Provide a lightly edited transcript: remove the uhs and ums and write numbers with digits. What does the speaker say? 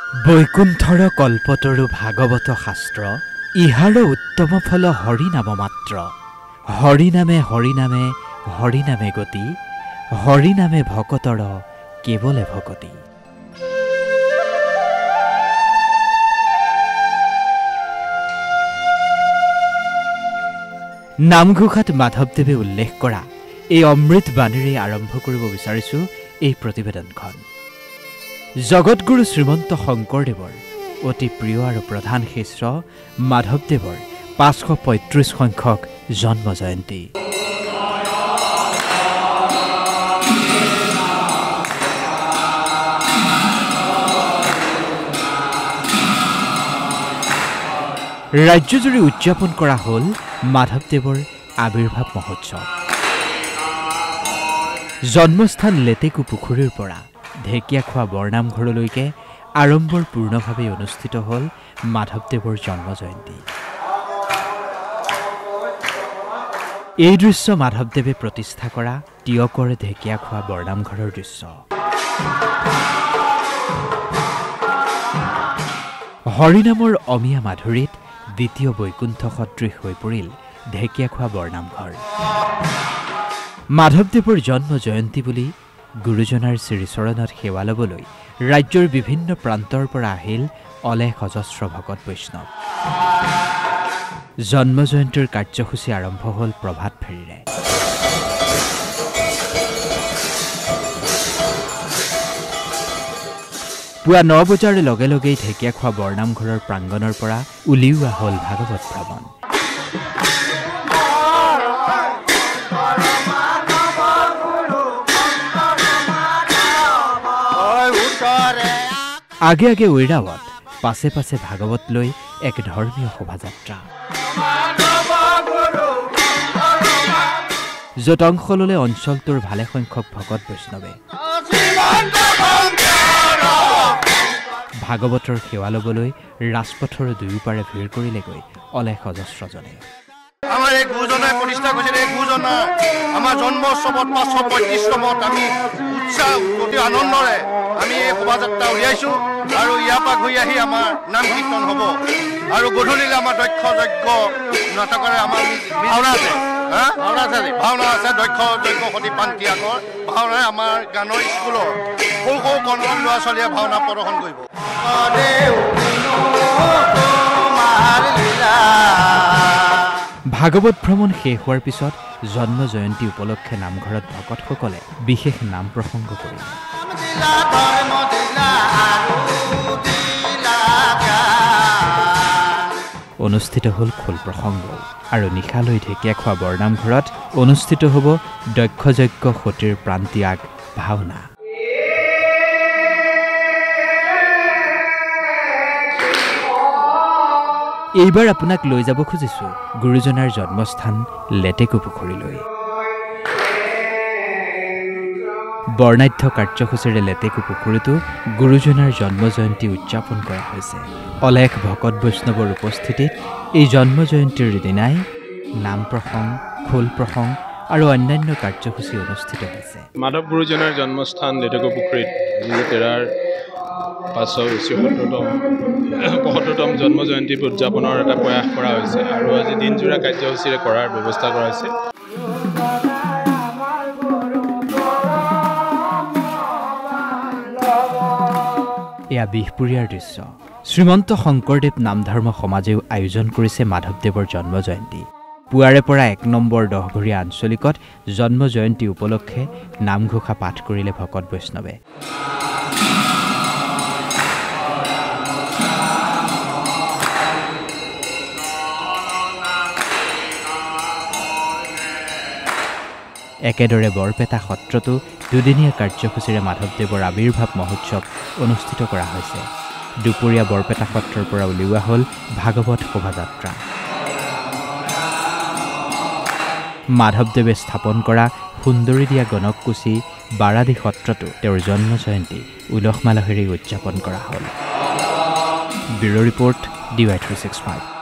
বৈকুণ্ঠৰ কল্পতৰু ভাগৱত শাস্ত্ৰ ইহাৰ উত্তম ফল হৰিনাম মাত্ৰ হৰিনামে হৰিনামে হৰিনামে গতি হৰিনামে ভকতৰ কেৱলে ভকতি। নামঘোষাত মাধৱদেৱে উল্লেখ কৰা এই অমৃত বাণীৰে আৰম্ভ কৰিব বিচাৰিছো এই প্ৰতিবেদনখন। জগতগুৰু শ্ৰীমন্ত শংকৰদেৱৰ অতি প্ৰিয় আৰু প্ৰধান শিষ্য মাধৱদেৱৰ ৫৩৫ সংখ্যক জন্ম জয়ন্তী। ৰাজ্যজুৰি উদযাপন কৰা হ'ল মাধৱদেৱৰ আবিৰ্ভাৱ মহোৎসৱ। জন্মস্থান লেটেকু পুখুৰীৰ পৰা ঢেকীয়াখোৱা বৰনামঘৰলৈকে আড়ম্বৰপূৰ্ণভাৱে অনুষ্ঠিত হ'ল মাধৱদেৱৰ জন্ম জয়ন্তী। এই দৃশ্য মাধৱদেৱে প্ৰতিষ্ঠা কৰা টিয়কৰ ঢেকীয়াখোৱা বৰনামঘৰৰ দৃশ্য। হৰিনামৰ অমিয়া মাধুৰীত দ্বিতীয় বৈকুণ্ঠ সদৃশ হৈ পৰিল ঢেকীয়াখোৱা বৰনামঘৰ। মাধৱদেৱৰ জন্ম জয়ন্তী বুলি গুৰুজনাৰ শ্ৰীচৰণত সেৱা ল'বলৈ ৰাজ্যৰ বিভিন্ন প্ৰান্তৰ পৰা আহিল অলেখ অজস্ৰ ভকত বৈষ্ণৱ। জন্ম জয়ন্তীৰ কাৰ্যসূচী আৰম্ভ হ'ল প্ৰভাত ফেৰীৰে। পুৱা ৯ বজাৰ লগে লগেই ঢেকীয়াখোৱা বৰনামঘৰৰ প্ৰাংগণৰ পৰা উলিওৱা হ'ল ভাগৱত ভ্ৰমণ। আগে আগে ঐৰাৱত, পাছে পাছে ভাগৱত লৈ এক ধৰ্মীয় শোভাযাত্ৰা, য'ত অংশ ল'লে অঞ্চলটোৰ ভালেসংখ্যক ভকত বৈষ্ণৱে। ভাগৱতৰ সেৱা ল'বলৈ ৰাজপথৰ দুয়োপাৰে ভিৰ কৰিলেগৈ অলেখ অজস্ৰজনে। আমাৰ এই গুৰুজনাই প্ৰতিষ্ঠা কৰিছিল। এই গুৰুজনা আমাৰ জন্ম উৎসৱত ৫৩৫তমত আমি উৎসাহ অতি আনন্দৰে আমি এই শোভাযাত্ৰা উলিয়াইছোঁ আৰু ইয়াৰ পৰা ঘূৰি আহি আমাৰ নাম কীৰ্তন হ'ব আৰু গধূলিলৈ আমাৰ দক্ষ যজ্ঞ নাটকৰে আমাৰ ভাওনা আছে। ভাওনা আছে, দক্ষ যজ্ঞ সতি পান্তি আগৰ ভাওনাই আমাৰ গানৰ স্কুলৰ সৰু সৰু কণ কণ ল'ৰা ছোৱালীয়ে ভাওনা প্ৰদৰ্শন কৰিব। ভাগৱত ভ্ৰমণ শেষ হোৱাৰ পিছত জন্ম জয়ন্তী উপলক্ষে নামঘৰত ভকতসকলে বিশেষ নাম প্ৰসংগ কৰিলে। অনুষ্ঠিত হ'ল খোল প্ৰসংগ আৰু নিশালৈ ঢেকীয়াখোৱা বৰনামঘৰত অনুষ্ঠিত হ'ব দক্ষ যজ্ঞ সতীৰ প্ৰান্ত্যাগ ভাওনা। এইবাৰ আপোনাক লৈ যাব খুজিছোঁ গুৰুজনাৰ জন্মস্থান লেটেকু পুখুৰীলৈ। বৰ্ণাঢ্য কাৰ্যসূচীৰে লেটেকু পুখুৰীতো গুৰুজনাৰ জন্ম জয়ন্তী উদযাপন কৰা হৈছে। অলেখ ভকত বৈষ্ণৱৰ উপস্থিতিত এই জন্ম জয়ন্তীৰ দিনাই নাম প্ৰসংগ, খোল প্ৰসংগ আৰু অন্যান্য কাৰ্যসূচী অনুষ্ঠিত হৈছে। মাধৱ গুৰুজনাৰ জন্মস্থান লেটেকু পুখুৰীত তেৰাৰ ৫৭তম জন্ম জয়ন্তী উদযাপনৰ এটা প্ৰয়াস কৰা হৈছে আৰু আজি দিনজোৰা কাৰ্যসূচীৰে কৰাৰ ব্যৱস্থা কৰা হৈছে। এয়া বিহপুৰীয়াৰ দৃশ্য। শ্ৰীমন্ত শংকৰদেৱ নামধৰ্ম সমাজেও আয়োজন কৰিছে মাধৱদেৱৰ জন্ম জয়ন্তী। পুৱাৰে পৰা ১ নম্বৰ ১০ঘৰীয়া আঞ্চলিকত জন্ম জয়ন্তী উপলক্ষে নামঘোষা পাঠ কৰিলে ভকত বৈষ্ণৱে। একেদৰে বৰপেটা সত্ৰতো দুদিনীয়া কাৰ্যসূচীৰে মাধৱদেৱৰ আবিৰ্ভাৱ মহোৎসৱ অনুষ্ঠিত কৰা হৈছে। দুপৰীয়া বৰপেটা সত্ৰৰ পৰা উলিওৱা হ'ল ভাগৱত শোভাযাত্ৰা। মাধৱদেৱে স্থাপন কৰা সুন্দৰী দিয়া গণককুছি বাৰাদি সত্ৰতো তেওঁৰ জন্ম জয়ন্তী উলহ মালহেৰে উদযাপন কৰা হ'ল। Bureau' report DY365।